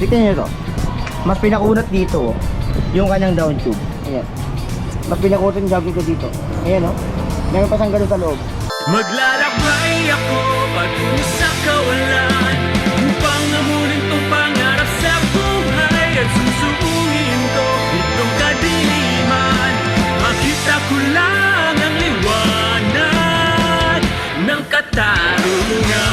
Tignan nyo ito. Mas pinakunat dito, yung kanyang down tube. Ayan. Mas pinakunat yung jogging ko dito. Ayan, oh. Meron pa siyang ganun sa loob. Maglalakbay ako patungo sa kawalan upang amunin tong pangarap sa buhay at susuungin ko itong kadiliman. Makita ko lang ang liwanag ng katarungan.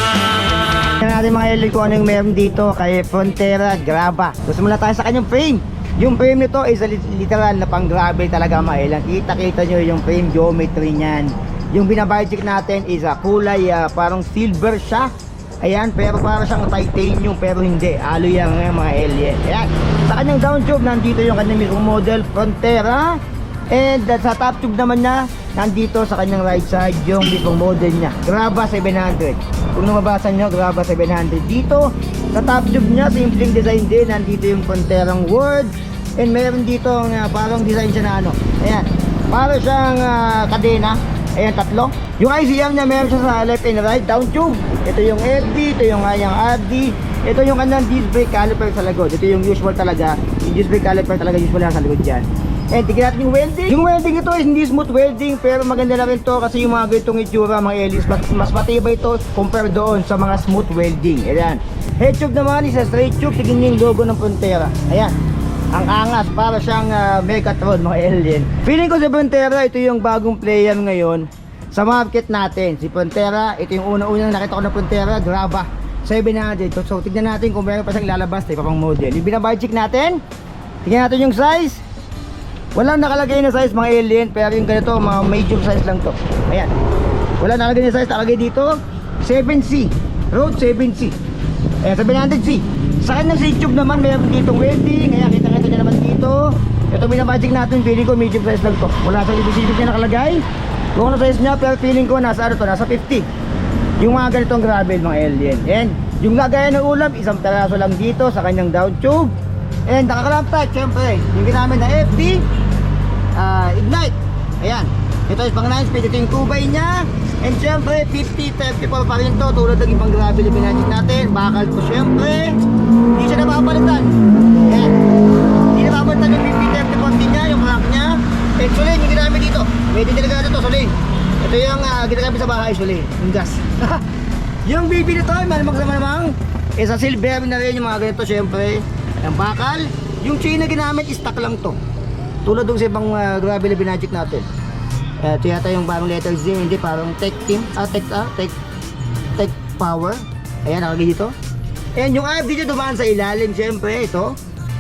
Tignan natin mga LL kung ano yung meron dito kay Frontera Graba. Gusto muna tayo sa kanyang frame. Yung frame nito is literal na pang grabe talaga mga LL. Kita-kita nyo yung frame geometry niyan. Yung binabudget natin is kulay parang silver siya. Ayan, pero para siyang titanium pero hindi. Alloy yan mga alien. Ayan. Sa kanyang down tube, nandito yung kanyang mismong model Frontera. And sa top tube naman niya, nandito sa kanyang right side yung mismong model niya. Graba 700. Kung namabasa nyo, Graba 700. Dito, sa top tube niya, simpleng design din. Nandito yung Fronterang word. And meron dito parang design siya na ano. Ayan. Para siyang kadena. Ayan, tatlo. Yung ICM niya meron siya sa left and right down tube. Ito yung FD, ito yung kanyang RD. Ito yung kanyang disc brake caliper sa likod. Ito yung usual talaga. Yung disc brake caliper talaga usual lang sa likod dyan. And tignan natin yung welding. Yung welding ito is hindi smooth welding, pero maganda na rin to kasi yung mga ganitong itsura mga Elis, mas matibay ito compare doon sa mga smooth welding. Ayan. Head tube naman is a straight tube. Tignan niyo yung logo ng Frontera. Ayan. Ang angas, para siyang Megatron mga alien. Feeling ko si Frontera, ito yung bagong player ngayon sa market natin. Si Frontera, ito yung una-unang nakita ko na Frontera, Graba 700. So tignan natin kung meron pa siyang lalabas na pang model. Yung binabudget natin, tignan natin yung size. Walang nakalagay na size mga alien, pero yung ganito, mga medium size lang to. Ayan. Walang nakalagay na size, nakalagay dito 7C, Road 7C. Ayan, 700C. Sa kanyang seat tube naman, meron ditong welding. Ayan, kita-kita niya naman dito. Ito binabudget natin, feeling ko medium size lang to. Wala sa ibig niya nakalagay kung ano size niya, pero feeling ko nasa ano to, nasa 50. Yung mga ganitong gravel mga alien. And yung lagayan ng ulam, isang peraso lang dito sa kanyang down tube. And nakakalap type, syempre, yung ginamit na FD Ignite. Ayan, ito is pang 9 speed. Ito yung kubay niya. And syempre 50-30 pa rin to, tulad ng ibang gravel na binadget natin. Bakal to syempre, hindi siya napapalitan. Ayan, hindi napapalitan yung 50-30 niya, yung crank niya. And sulin, yung ginamit dito, may dinilagado to, sulin. Ito yung ginagamit sa bahay, sulin, yung gas. Yung BB nito, malamang sa malamang sa silver na rin yung mga ganito syempre. Ang bakal, yung chain na ginamit, stock lang to. Tulad dun sa ibang gravel na binadget natin. Ito yata yung parang letter Z, hindi parang Tech Team, Tech Power. Ayan, nakalagay dito. And yung RD nyo dumaan sa ilalim, syempre, ito.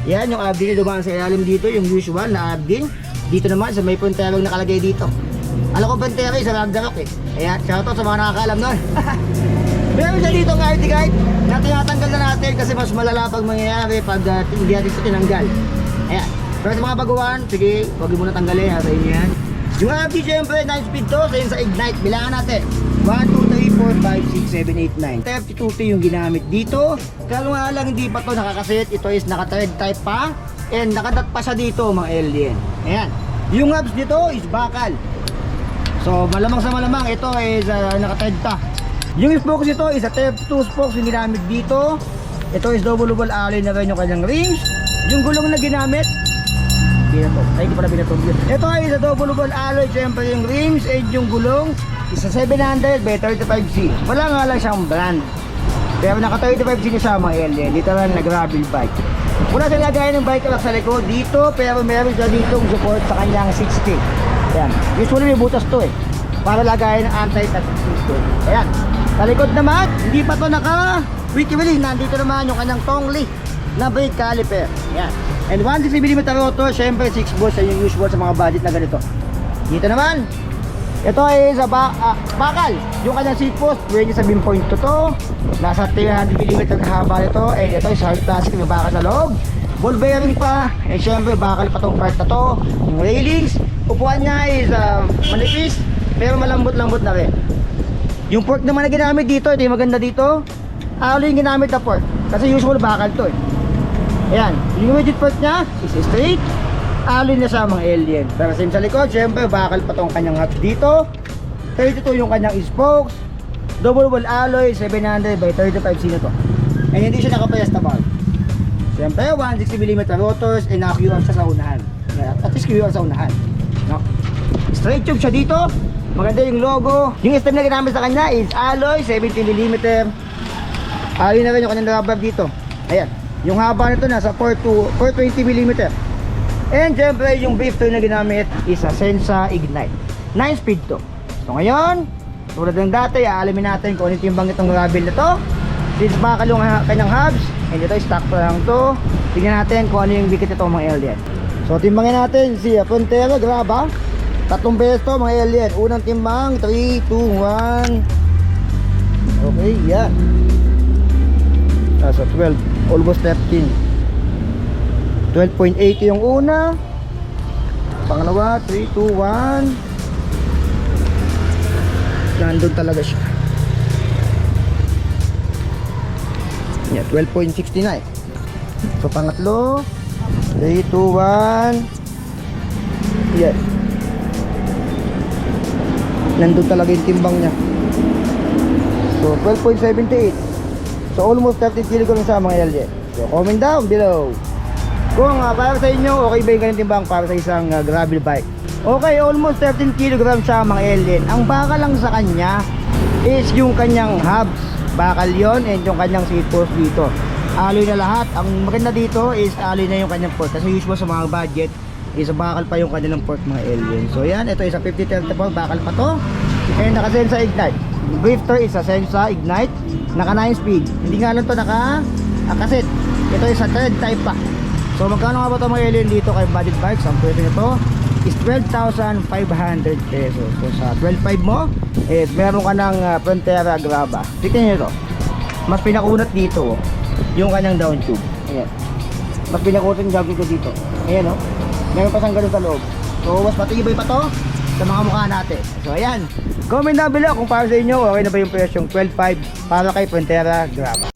Yan, yung RD nyo dumaan sa ilalim dito, yung usual na RD. Dito naman, sa may Fronterang nakalagay dito. Alam ko Frontera, sa Ragnarok eh. Ayan, shoutout sa mga nakakaalam nun. Meron siya dito ng RD guide na tinatanggal na natin kasi mas malala pag mangyayari pag hindi natin ito tinanggal. Ayan. Pero sa mga baguhan, sige, huwag mo na tanggalin, sa inyo yan. Yung RD syempre, 9 speed to, sa sa Ignite, bilangan natin 1, 2, 3, 4, 5, 6, 7, 8, 9 32T yung ginamit dito. Kaya nga lang hindi pa to nakakasit, ito is naka-thread type pa. And nakadat pa siya dito mga alien. Ayan. Yung hubs dito is bakal. So malamang sa malamang ito is naka-thread pa. Yung spokes ito is a 2 spokes yung ginamit dito. Ito is double alloy na rin yung kanyang rings. Yung gulong na ginamit, binato. Ay, hindi pala binato. Ito ay sa double alloy, syempre yung rims and yung gulong is sa 700 by 35C. Wala nga lang siyang brand. Pero naka 35C niya siya mga alien. Dito lang na gravel bike. Wala siya lagayan ng bike rack sa likod dito, pero meron siya ditong support sa kanyang 60. Ayan. Usually may butas to eh. Para lagayan ng anti-touch system. Ayan. Sa likod naman, hindi pa to naka quick release. Nandito naman yung kanyang tongli na brake caliper. Ayan. And 160mm rotor, syempre 6 volts yung usual sa mga budget na ganito. Dito naman, ito ay sa bakal. Yung kanyang seat post, pwede sa beam point to. Nasa 300mm haba nito. And ito ay solid plastic, may bakal sa loob. Ball bearing pa. And syempre bakal pa tong part na to. Yung railings, upuan niya is manipis, pero malambot-lambot na rin. Yung fork naman na ginamit dito, ito yung maganda dito. Alloy yung ginamit na fork. Kasi usual bakal to eh. Ayan, yung rigid part niya is straight. Alloy na siya mga alien. Pero same sa likod, syempre bakal pa tong kanyang hubs dito. 32 yung kanyang spokes. Double alloy, 700 by 35C na to. And hindi siya naka-fiesta valve. Siyempre, 160mm rotors and naka-QR siya sa unahan. At least QR sa unahan. No? Straight tube siya dito. Maganda yung logo. Yung stem na ginamit sa kanya is alloy 70mm. Alloy na rin yung kanyang rubber dito. Ayan. Yung haba nito nasa 420mm. And siyempre, yung drifter na ginamit is a Sensa Ignite. 9-speed to. So ngayon, tulad ng dati, aalamin natin kung ano yung timbang itong gravel na to. Since bakal yung kanyang hubs, and ito stock pa lang to. Tingnan natin kung ano yung bigat ito mga alien. So timbangin natin si Frontera Graba. 3 beses to mga alien. Unang timbang, 3, 2, 1. Okay, yan. Nasa 12, almost 13. 12.80 yung una. Pangalawa, 3, 2, 1. Nandun talaga siya. Yeah, 12.69. So pangatlo, 3, 2, 1. Yes. Nandun talaga yung timbang niya. So 12.78. So almost 13 kg sa mga LJ. So comment down below kung para sa inyo okay ba yung ganyan timbang para sa isang gravel bike. Okay, almost 13 kg siya mga alien. Ang bakal lang sa kanya is yung kanyang hubs. Bakal yon, and yung kanyang seat post dito. Alloy na lahat. Ang maganda dito is alloy na yung kanyang port. Kasi usual sa mga budget is bakal pa yung kanilang port mga alien. So yan, ito is a 5034, bakal pa to. And naka Sensa Ignite. Drifter is a Sensa Ignite. Naka 9 speed. Hindi nga lang to naka cassette. Ito is a thread type pa. So magkano nga ba ito mga alien dito kay budget bikes? Ang pwede nito is 12,500 pesos. So sa 12,500 mo is meron ka ng Frontera Graba. Tignan nyo ito. Mas pinakunat dito yung kanyang down tube. Ayan. Mas pinakunat yung down tube dito. Ayan o. Meron pa siyang ganun sa loob. So mas matibay pa to sa mga mukha natin. So ayan. Comment down below kung para sa inyo okay na ba yung presyong 12,500 para kay Frontera Graba.